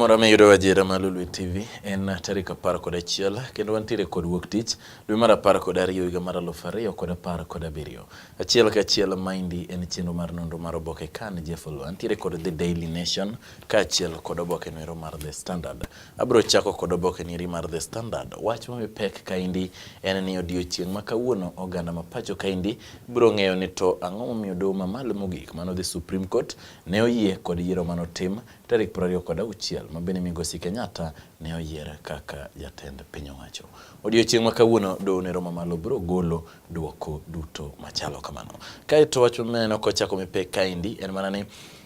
Moramora meyudo wajira malulu TV en tarik 11 kendo wantiere kod wuok tich dwe mar 12 higa mar 2017. Achiel ka achiel maindi en chenro mar nonro mar oboke kan jefolo antiere kod The Daily Nation ka achiel kod oboke nero mar The Standard. Abro chako kod oboke niri mar The Standard. Wach mapek kaindi en ni odiochieng' ma kawuono oganda mapacho kaindi biro ng'eyo ni to ang'o momiyo doho mamalo mogik mano the Supreme Court ne oyie kod yiero manotim tarik 26 mabende Migosi Kenyatta ne oyiere kaka jatend piny owacho. Odiochieng' ma kawuono doho nero mamalo biro golo duoko duto machalo kamano. Kaeto wach maneno kochako mipek kaindi en mana ni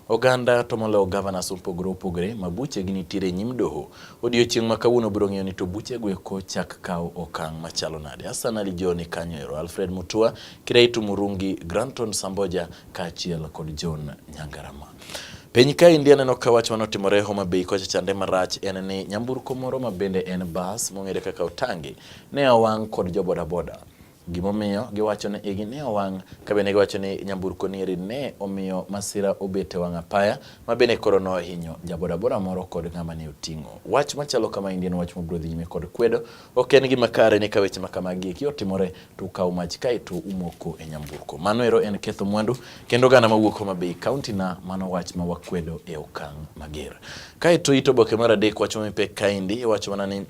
oganda to molo governors opogore mabuche gi nitiere nyim doho. Odiochieng' ma kawuono biro ng'eyo ni to buche gweko chak kawo okang' machalo nade. Hassan Ali Joho ni kanyo ero, Alfred Mutua, Kiraitu Murungi, Granton Samboja kaachiel kod John Nyangarama. Piny ka India neno ka wach manotimore Homa Bay kocha chande marach en ni nyamburko moro mabende en bus mong'ere kaka Otangi ne owang' kod jo bodaboda. Gimomiyo giwacho ni igi ne owang' kabende giwacho ni nyamburko niri ne omiyo masira obete wang' apaya mabende koro no hinyo jabodaboda moro kod ng'ama ne oting'o. Wach machalo kama India wach mabiro dhi nyime kod kwedo ok en gima kare ni ka weche makamagi otimore to kawo mach kaeto umoko e nyamburko. Mano ero en ketho mwandu kendo gana mawuok Homa Bay County na mano wach ma wakwedo e okang' mager. Kaeto ito boke mar adek wach mapek kaindi wach mana ni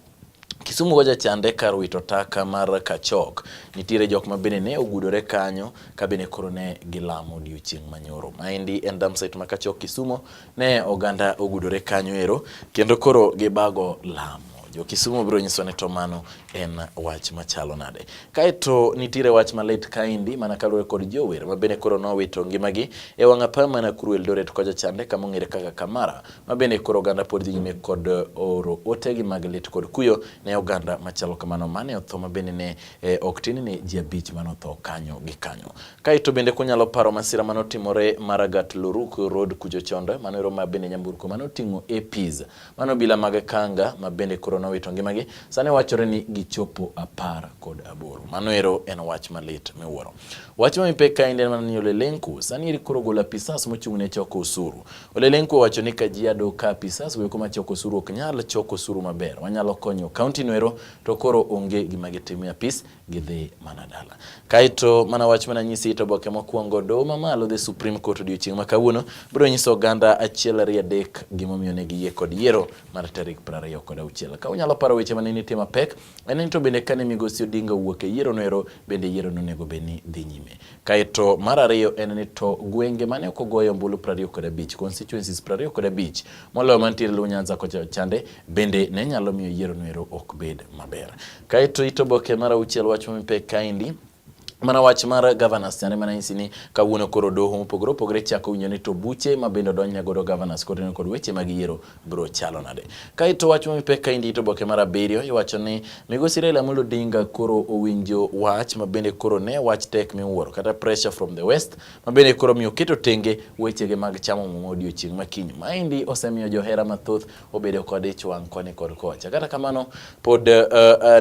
Kisumu goja chande kar wito taka mar Kachok nitiere jok mabende ne ogudore kanyo kabende koro ne gilamo odiochieng' manyoro. Maendi en dam site ma Kachok Kisumu ne oganda ogudore kanyo ero kendo koro gibago lamo. Jo Kisumu biro nyiso ne to mano en wach machalo nade. Kaeto nitiere wach malet kaindi mana kalore kod jower mabende koro nowito ngimagi e wang' apaya mana Kuru Eldoret koja chande kama ong'ere kaka Kamara mabende koro oganda pod dhi nyime kod oro otegi mag lit kod kuyo ne oganda machalo kamano mane otho mabende ne ok tin ni ji 5 manotho kanyo gi kanyo. Kaeto bende kunyalo paro masira manotimore Maragat Luruk Road kujo chonde mano ero mabende nyamburko manoting'o APs mano bila mag kanga mabende koro nowito ngimagi sane wachore ni gichopo 18. Mano ero en wach malit miwuoro. Wach mapek kaindi en mana ni Ole Lenku sani iri koro golo apisas mochung' ne choko osuru. Ole Lenku wacho ni Kajiado ka apisas weko ma choko osuru ok nyal choko osuru maber. Wanyalo konyo county no ero to koro onge gima gitimie apis gidhi mana dala. Kaeto mana wach mana nyisi ito boke mokwongo doho mamalo the Supreme Court odiochieng' ma kawuono biro nyiso oganda 1-2 gimomiyo ne giyie kod yiero mar tarik 26. Ka unyalo paro weche manene tema pek en to bende kane Migosi Odinga wuok e yiero no ero bende yiero no nego beni dhi nyime. Kaeto mar ariyo en ni to gwenge mane okogoyo ombulu 25 constituencies 25 moloyo mantiere Luo Nyanza kocha chande bende ne nyalo miyo yiero no ero ok bed maber. Kaeto ito boke mar auchiel wach mapek kaindi mana wach mar governors chane mana nyisi ni kawuono koro doho mopogore chako winjo ni to buche mabende donjne godo governors kod weche mag yiero biro chalo nade. Kaeto wach mapek kaindi ito boke mar 7 iwacho ni Migosi Raila Amolo Odinga koro owinjo wach mabende koro ne wach tek miwuoro kata pressure from the west mabende koro miyo keto tenge wechege mag chamo mumo odiochieng' makiny. Maendi osemiyo johera mathoth obedo kod ich wang' koni kod kocha. Kata kamano pod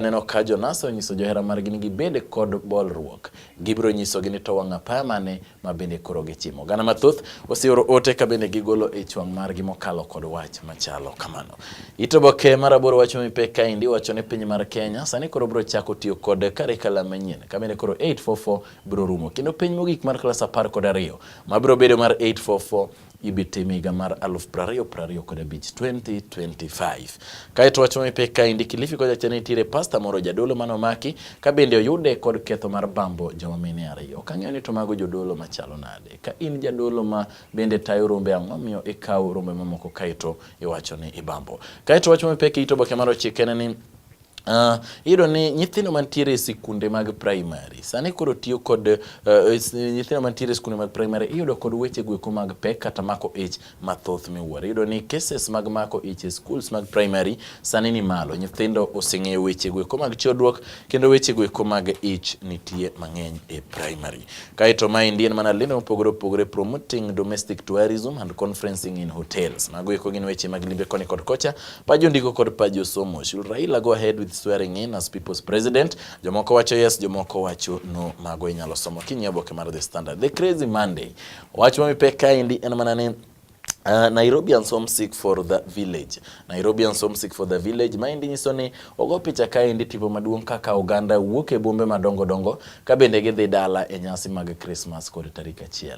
neno ka Jonas onyiso johera margi ni gibede kod bolruok. Gibiro nyiso gini to wang' apaya mane mabende koro gichimo. Gana mathoth osioro ote kabende gigolo ich wang' margi mokalo kod wach machalo kamano. Ito boke mar 8 wach mapek kaindi wacho ni piny mar Kenya sani koro biro chako tiyo kod curriculum manyien kabende koro 844 biro rumo kendo piny mogik mar klas 12 mabiro bedo mar 844 ibitime higa mar 2025. Kaeto wach mapek kaindi Kilifi koja chane nitiere pastor moro jadolo manomaki kabende oyude kod ketho mar bambo joma mine 2. Kang'eyo ni to mago jodolo machalo nade. Ka in jadolo ma bende tayo rombe ang'o miyo ikawo rombe mamoko kaeto iwacho ni ibambo. Kaeto wach mapek ito boke mar 9 en ni iro ni nyithindo mantiere sikunde mag primary sani koro tiyo kod nyithindo mantiere sikunde mag primary iyudo kod weche gweko mag pek kata mako ich mathoth miwuoro. Iyudo ni cases mag mako ich e schools mag primary sani ni malo. Nyithindo oseng'eyo weche gweko mag chodruok kendo weche gweko mag ich nitie mang'eny e primary. Kaeto maendi en mana lendo mopogore promoting domestic tourism and conferencing in hotels. Mago eko gin weche mag limbe koni kod kocha pajo ndiko kod pajo somo. Should Raila go ahead with swearing in as people's president? Jomoko wacho yes, jomoko wacho no. Mago inyalo somo kinyie boke mar The Standard. The Crazy Monday wach mapek kaindi en mana ni Nairobians homesick for the village. Nairobians homesick for the village. Maendi nyiso ni ogo picha kaendi tipo maduong' kaka oganda wuok e bombe madongo dongo ka bende gidhi dala e nyasi mag Christmas kod tarik 1.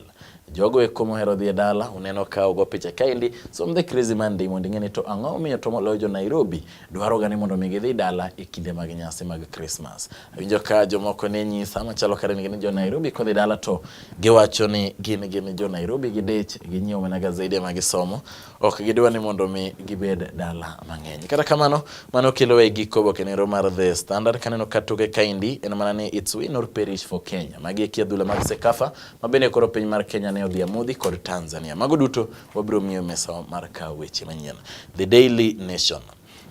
Jogo eko mohero dhi e dala uneno ka ogo picha kaendi. Som the crazy Monday mondo ing'e ni to ang'o miyo to moloyo jo Nairobi dwaro ga ni mondo mi gidhi dala e kinde mag nyasi mag Christmas. Awinjo ka jomoko ne nyisa machalo kare ni jo Nairobi kodhi dala to giwacho ni gin jo Nairobi gidech ginyiewo mana gazeti gisomo ok gidwa ni mondo mi gibed dala mang'eny. Kata kamano mano kelo e giko boke nero mar The Standard kaneno katuke kaindi en mana ni it's win or perish for Kenya. Magi e adhula mag Sekafa mabende koro piny mar Kenya ne odhi amodhi kod Tanzania. Mago duto wabiro miyo mesa mar kawo weche manyien. The Daily Nation.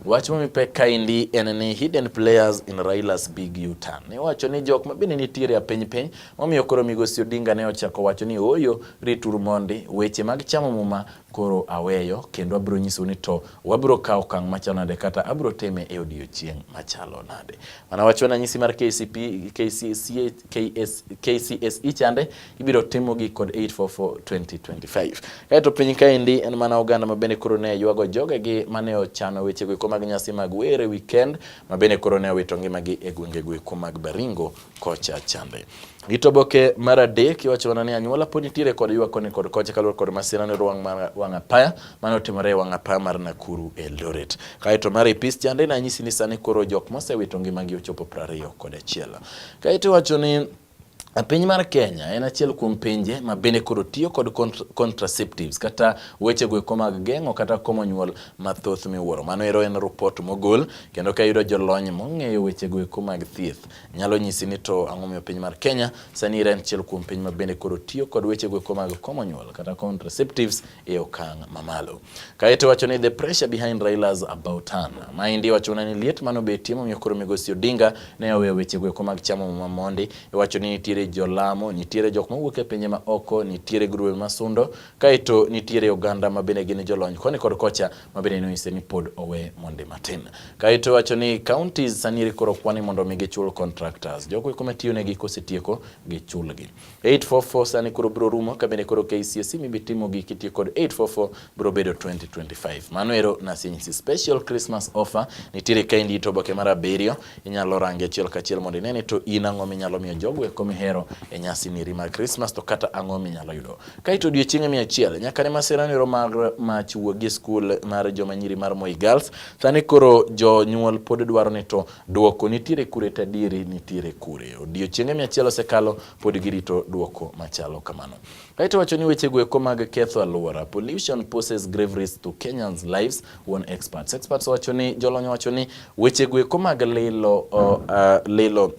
Wach momipe kaindi en ni hidden players in Raila's big U-turn. Ne wacho ni jok mabende nitiere piny momiyo koro Migosi Odinga ne ochako wacho ni oyo rituru mondi weche mag chamo muma koro aweyo kendo abiro nyiso ni to wabiro kawo okang' machalo nade kata abiro teme e odiochieng' machalo nade. Mana wacho na nyisi mar KCSE chande ibiro timogi kod 8/4/2025. Kaeto piny kaindi en mana oganda mabende koro ne ywago jogegi mane ochano weche go mag nyasi mag were weekend mabende koro ne wito ngimagi e gwenge go mag Baringo kocha chande. Gitoboke mar adek iwacho ni anyuola pod nitiere kod ywak koni kod kocha kaluwore kod masira ne wang' apaya mane otimore wang' apaya mar Nakuru Eldoret. Kaeto mar ipis chande na nyisi ni sani koro jok mosewito ngimagi ochopo 21. Kaeto iwacho ni piny mar Kenya en achiel kuom pinje ma bende koro tiyo kod contraceptives kata weche go eko mag geng'o kata komo nyuol mathoth miwuoro. Mano ero en report mogol kendo ka yudo jolony mong'eyo weche go eko mag thieth nyalo nyisi ni to ang'o miyo piny mar Kenya sani en achiel kuom piny ma bende koro tiyo kod weche go eko mag komo nyuol kata contraceptives e okang' mamalo. Kaeto wacho ni the pressure behind Raila's about turn. Maendi wacho ni liet mano betie momiyo koro Migosi Odinga ne oweyo weche go eko mag chamo muma mondi. Wacho ni nitiere jolamo, nitiere jok mawuok e pinje ma oko, nitiere grube masundo, kaeto nitiere oganda mabende gin jolony koni kod kocha mabende noise ni pod owe monde matin. Kaeto wacho ni counties sani koro kwani mondo mi gichul contractors. Joko eko matiyo negi kosetieko gichulgi. 844 sani koro biro rumo kabende koro KCSE mibitimo gi kitiyo kod 844 biro bedo 2025. Mano ero na sinyisi special Christmas offer nitiere kaindi to boke mar 7 inyalo range achiel kachiel mondo inene to inang'o minyalo miyo jogo eko mihero e nyasi niri mag Christmas to kata ang'o minyalo yudo. Kaeto odiochienge 100 nyaka ne masira ni mag mach wuogi skul mar joma nyiri mar Moi Girls sani koro jonyuol pod dwaro ni to duoko nitiere kure tadiri nitiere kure. Odiochienge 100 osekalo pod girito duoko machalo kamano. Kaeto wacho ni weche go eko mag ketho alwora. Pollution poses grave risk to Kenyans lives, one experts. Experts wacho ni jolony wacho ni weche go eko mag lilo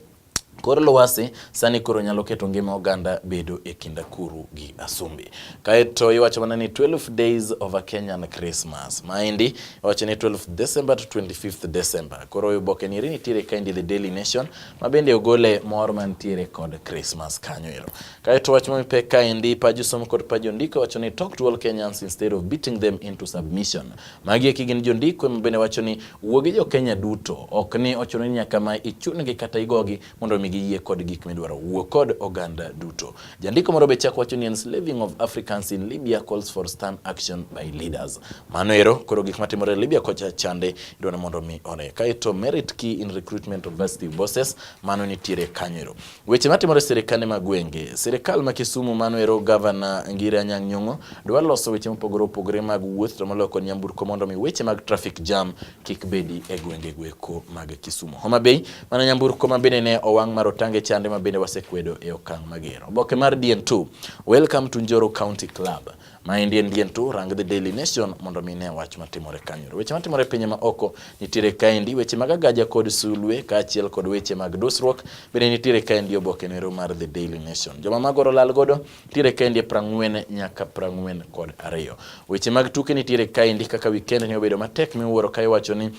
kor lwasi sani koro nyalo keto ngima oganda bedo e kinda Nakuru gi Asumbi. Kaeto iwacho mana ni 12 days of a Kenyan Christmas. Maendi iwacho ni 12 December to 25th December. Koro yuboke niri nitiere kaindi The Daily Nation mabende ogole mor mantiere kod Christmas kanyo ero. Kaeto wacho mamipe kaindi paju somo kod paju ndiko wacho ni talk to all Kenyans instead of beating them into submission. Magi ekigin jondiko mabende wacho ni wuogi jo Kenya duto ok ni ochuno ni nyaka ma ichungi kata igogi mondo mi giyie kod gik midwaro wuo kod oganda duto. Jandiko moro be chako wacho ni enslaving of Africans in Libya calls for stern action by leaders. Mano ero koro gik matimore Libya kocha chande idwaro mondo mi one. Kaeto merit key in recruitment of varsity bosses mano nitiere kanyo ero. Weche matimore sirikande magwenge. Sirikal ma Kisumu mano ero Governor Ngire Anyang' Nyong'o dwaro loso weche mopogore mag wuoth to moloyo kod nyamburko mondo mi weche mag traffic jam kik bedi e gwenge gweko mag Kisumu. Homa Bay mana nyamburko mabende ne owang' mar otange chande mabende wasekwedo e okang' magero. Boke mar DN2 welcome to Njoro County Club. Maendi en DN2 rang The Daily Nation mondo mine wach matimore kanyo. Weche matimore pinye ma oko nitiere kaindi weche mag agaja kod sulwe kaachiel kod weche mag dusruok bende nitiere kaindi oboke nero mar The Daily Nation. Joma magoro lal godo nitiere kaindi 40 nyaka 42. Weche mag tuke nitiere kaindi kaka weekend ni obedo matek miwuoro kai wacho ni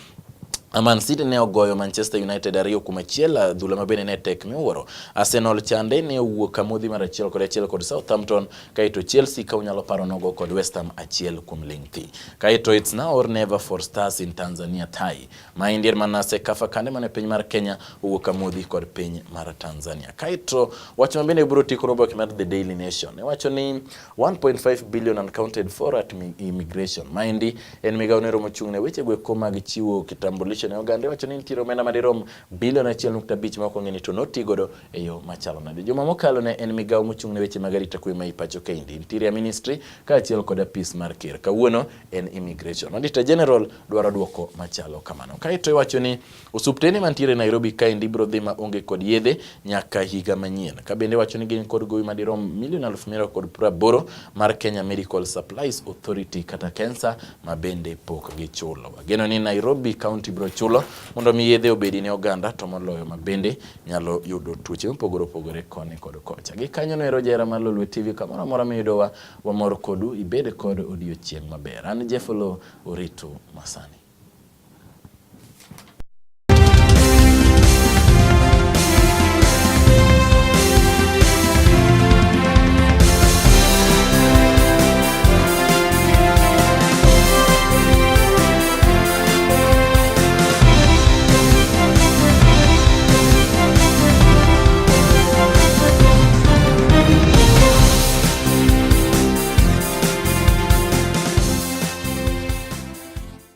Man City ne ogoyo Manchester United 2-1, adhula mabende ne tek miwuoro. Arsenal chande ne owuok kamodhi mar 1-1 kod Southampton, kaito Chelsea ka unyalo paro nogo kod West Ham 1-0. Kaito it's now or never for Stars in Tanzania tie. Ma Indian Manase Kafa kande mane piny mar Kenya owuok kamodhi kod piny mar Tanzania. Kaito wacho mabende biro tiko robo mar The Daily Nation. Ne wacho ni 1.5 billion unaccounted for at immigration. Ma indi en migawo ne romo chung'ne weche gweko mag chiwo kitambulisho ne oganda. Wacho ni nitiere omenda madirom bilion 1.5 ma okong'e ni to notigodo e yo machalo nade. Juma mokalo ne en migawo mochung'ne weche mag arita kwe ma ipacho kendi. Interior Ministry kaachiel kod apis mar ker. Kawuono en immigration. Auditor General dwaro duoko machalo kamano. Kaito iwacho ni osupteni mantiere Nairobi kaendi biro dhi ma onge kod yedhe nyaka higa manyien. Kabende wacho ni gin kod gowi madirom milion 180 mar Kenya Medical Supplies Authority kata KENSA ma bende pok gichulo. Wageno ni Nairobi County biro chulo mondo mi yedhe obedi ne oganda to moloyo ma bende nyalo yudo tuoche mopogore koni kod kocha. Gi kanyo no Rojera mar Lolwe TV kamoro amora miyudo wa mor kodu ibed kod odiochieng' maber. An Jeffolo Orito Masani.